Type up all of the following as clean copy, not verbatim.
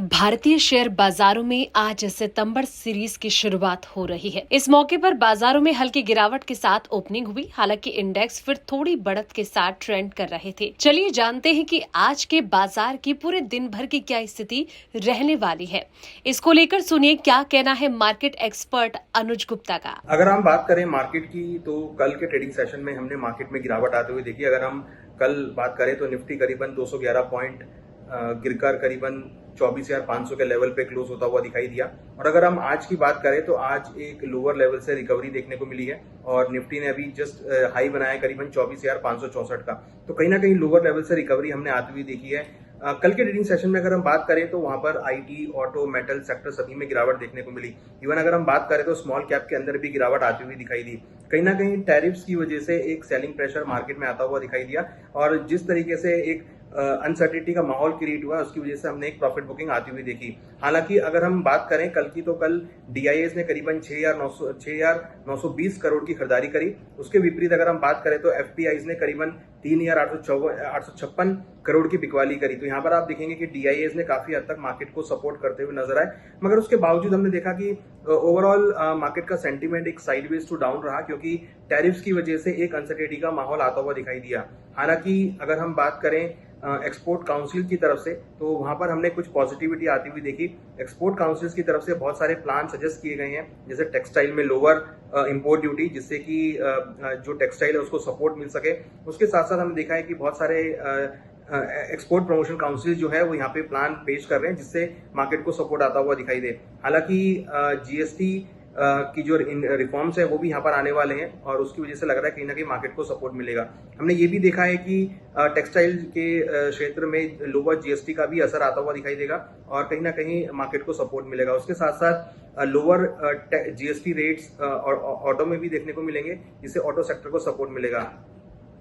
भारतीय शेयर बाजारों में आज सितंबर सीरीज की शुरुआत हो रही है। इस मौके पर बाजारों में हल्की गिरावट के साथ ओपनिंग हुई। हालांकि इंडेक्स फिर थोड़ी बढ़त के साथ ट्रेंड कर रहे थे। चलिए जानते हैं कि आज के बाजार की पूरे दिन भर की क्या स्थिति रहने वाली है। इसको लेकर सुनिए क्या कहना है मार्केट एक्सपर्ट अनुज गुप्ता का। अगर हम बात करें मार्केट की, तो कल के ट्रेडिंग सेशन में हमने मार्केट में गिरावट आते हुए देखी। अगर हम कल बात करें तो निफ्टी करीबन 211 पॉइंट गिरकर करीबन 24,500 के लेवल पे क्लोज होता हुआ दिखाई दिया। और अगर हम आज की बात करें तो आज एक लोअर लेवल से रिकवरी देखने को मिली है और निफ्टी ने अभी जस्ट हाई बनाया करीबन 24,564 का। तो कहीं ना कहीं लोअर लेवल से रिकवरी हमने आती हुई देखी है। कल के ट्रेडिंग सेशन में अगर हम बात करें तो वहां पर आईटी, ऑटो, मेटल सेक्टर सभी में गिरावट देखने को मिली। इवन अगर हम बात करें तो स्मॉल कैप के अंदर भी गिरावट आती हुई दिखाई दी। कहीं ना कहीं टैरिफ्स की वजह से एक सेलिंग प्रेशर मार्केट में आता हुआ दिखाई दिया और जिस तरीके से एक अनसर्टिनिटी का माहौल क्रिएट हुआ उसकी वजह से हमने एक प्रॉफिट बुकिंग आती हुई देखी। हालांकि अगर हम बात करें कल की, तो कल डीआईएस ने करीबन 6,920 करोड़ की खरीदारी करी। उसके विपरीत अगर हम बात करें तो एफपीआईज ने करीबन 3,856 करोड़ की बिकवाली करी। तो यहाँ पर आप देखेंगे कि डीआईएस ने काफी हद तक मार्केट को सपोर्ट करते हुए नजर आए, मगर उसके बावजूद हमने देखा कि ओवरऑल मार्केट का सेंटीमेंट एक साइडवेज टू डाउन रहा, क्योंकि टैरिफ्स की वजह से एक अनसर्टेनिटी का माहौल आता हुआ दिखाई दिया। हालांकि अगर हम बात करें एक्सपोर्ट काउंसिल की तरफ से, तो वहां पर हमने कुछ पॉजिटिविटी आती हुई देखी। एक्सपोर्ट काउंसिल्स की तरफ से बहुत सारे प्लान सजेस्ट किए गए हैं, जैसे टेक्सटाइल में लोअर इंपोर्ट ड्यूटी, जिससे कि जो टेक्सटाइल है उसको सपोर्ट मिल सके। उसके साथ साथ हमने देखा है कि बहुत सारे एक्सपोर्ट प्रमोशन काउंसिल जो है वो यहाँ पे प्लान पेश कर रहे हैं, जिससे मार्केट को सपोर्ट आता हुआ दिखाई दे। हालांकि जीएसटी की जो रिफॉर्म्स है वो भी यहाँ पर आने वाले हैं और उसकी वजह से लग रहा है कहीं ना कहीं मार्केट को सपोर्ट मिलेगा। हमने ये भी देखा है कि टेक्सटाइल के क्षेत्र में लोअर जीएसटी का भी असर आता हुआ दिखाई देगा और कहीं ना कहीं मार्केट को सपोर्ट मिलेगा। उसके साथ साथ लोअर जीएसटी रेट्स और ऑटो में भी देखने को मिलेंगे, जिससे ऑटो सेक्टर को सपोर्ट मिलेगा।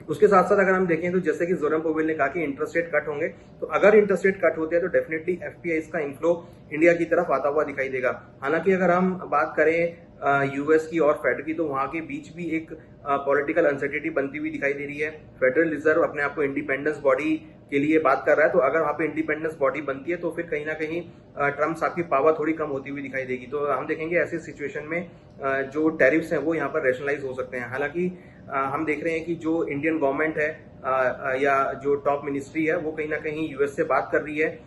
उसके साथ साथ अगर हम देखें तो जैसे कि जोरम पोवेल ने कहा कि इंटरेस्ट रेट कट होंगे, तो अगर इंटरेस्ट रेट कट होते हैं तो डेफिनेटली एफपीआई का इनफ्लो इंडिया की तरफ आता हुआ दिखाई देगा। हालांकि अगर हम बात करें यूएस की और फेड की, तो वहां के बीच भी एक पॉलिटिकल अनसर्टेनिटी बनती हुई दिखाई दे रही है। फेडरल रिजर्व अपने आप को इंडिपेंडेंस बॉडी के लिए बात कर रहा है, तो अगर वहां पे इंडिपेंडेंस बॉडी बनती है तो फिर कहीं ना कहीं ट्रम्प साहब की पावर थोड़ी कम होती हुई दिखाई देगी। तो हम देखेंगे ऐसी सिचुएशन में जो टैरिफ्स हैं वो यहाँ पर रैशनलाइज हो सकते हैं। हालांकि हम देख रहे हैं कि जो इंडियन गवर्नमेंट है या जो टॉप मिनिस्ट्री है वो कहीं ना कहीं यूएस से बात कर रही है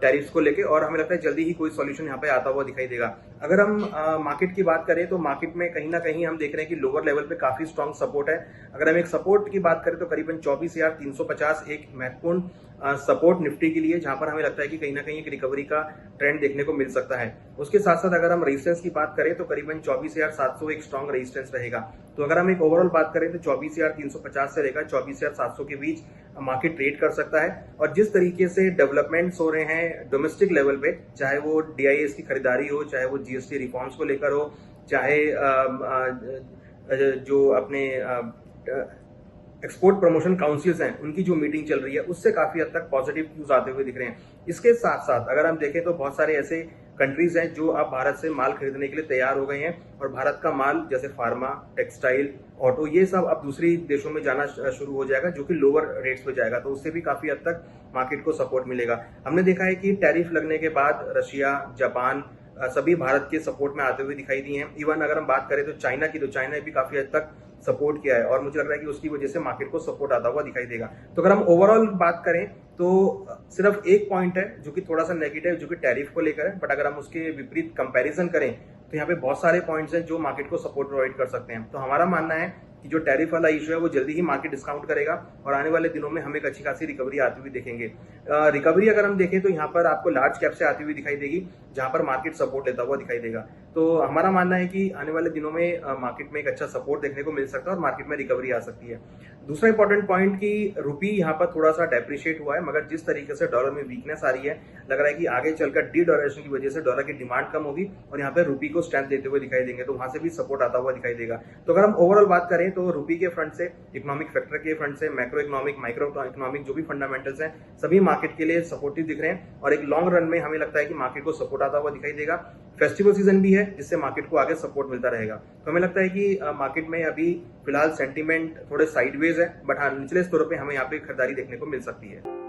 टैरिफ्स को लेके, और हमें लगता है जल्दी ही कोई सॉल्यूशन यहाँ पे आता हुआ दिखाई देगा। अगर हम मार्केट की बात करें तो मार्केट में कहीं ना कहीं हम देख रहे हैं कि लोअर लेवल पे काफी स्ट्रॉन्ग सपोर्ट है। अगर हम एक सपोर्ट की बात करें तो करीबन 24,350 एक महत्वपूर्ण सपोर्ट निफ्टी के लिए, जहां पर हमें लगता है कि कहीं ना कहीं एक रिकवरी का ट्रेंड देखने को मिल सकता है। उसके साथ साथ अगर हम रेजिस्टेंस की बात करें तो करीबन 24,700 एक स्ट्रॉन्ग रेजिस्टेंस रहेगा। तो अगर हम एक ओवरऑल बात करें तो 24,350 से लेकर 24,700 के बीच मार्केट ट्रेड कर सकता है। और जिस तरीके से डेवलपमेंट्स हो रहे हैं डोमेस्टिक लेवल पे, चाहे वो डीआईएस की खरीदारी हो, चाहे वो जीएसटी रिफॉर्म्स को लेकर हो, चाहे जो अपने एक्सपोर्ट प्रमोशन काउंसिल्स हैं उनकी जो मीटिंग चल रही है, उससे काफी हद तक पॉजिटिव व्यूज आते हुए दिख रहे हैं। इसके साथ साथ अगर हम देखें तो बहुत सारे ऐसे कंट्रीज हैं जो अब भारत से माल खरीदने के लिए तैयार हो गए हैं और भारत का माल जैसे फार्मा, टेक्सटाइल, ऑटो, ये सब अब दूसरी देशों में जाना शुरू हो जाएगा, जो कि लोअर रेट्स पे जाएगा। तो उससे भी काफी हद तक मार्केट को सपोर्ट मिलेगा। हमने देखा है कि टैरिफ लगने के बाद रशिया, जापान सभी भारत के सपोर्ट में आते हुए दिखाई दिए हैं। इवन अगर हम बात करें तो चाइना की, तो चाइना ने भी काफी हद तक सपोर्ट किया है और मुझे लग रहा है कि उसकी वजह से मार्केट को सपोर्ट आता हुआ दिखाई देगा। तो अगर हम ओवरऑल बात करें तो सिर्फ एक पॉइंट है जो कि थोड़ा सा नेगेटिव, जो कि टैरिफ को लेकर है, बट अगर हम उसके विपरीत कंपैरिजन करें तो यहाँ पे बहुत सारे पॉइंट्स हैं जो मार्केट को सपोर्ट प्रोवाइड कर सकते हैं। तो हमारा मानना है कि जो टैरिफ वाला इशू है वो जल्दी ही मार्केट डिस्काउंट करेगा और आने वाले दिनों में हम एक अच्छी खासी रिकवरी आती हुई देखेंगे। रिकवरी अगर हम देखें तो यहाँ पर आपको लार्ज कैप से आती हुई दिखाई देगी, जहां पर मार्केट सपोर्ट लेता हुआ दिखाई देगा। तो हमारा मानना है कि आने वाले दिनों में मार्केट में एक अच्छा सपोर्ट देखने को मिल सकता है और मार्केट में रिकवरी आ सकती है। दूसरा इंपॉर्टेंट पॉइंट कि रुपी यहाँ पर थोड़ा सा डेप्रिशिएट हुआ है, मगर जिस तरीके से डॉलर में वीकनेस आ रही है, लग रहा है कि आगे चलकर डी डॉलरेशन की वजह से डॉलर की डिमांड कम होगी और यहाँ पे रुपी को स्ट्रेंथ देते हुए दिखाई देंगे, तो वहां से भी सपोर्ट आता हुआ दिखाई देगा। तो अगर हम ओवरऑल बात करें तो रुपी के फ्रंट से, इकोनॉमिक फैक्टर के फ्रंट से, मैक्रो इकोनॉमिक, माइक्रो इकोनॉमिक जो भी फंडामेंटल्स हैं सभी मार्केट के लिए सपोर्टिव दिख रहे हैं और एक लॉन्ग रन में हमें लगता है कि मार्केट को सपोर्ट आता हुआ दिखाई देगा। फेस्टिवल सीजन भी है जिससे मार्केट को आगे सपोर्ट मिलता रहेगा। तो हमें लगता है कि मार्केट में अभी फिलहाल सेंटीमेंट थोड़े साइडवेज है, बट हाँ निचले स्तरों पे हमें यहाँ पे खरीदारी देखने को मिल सकती है।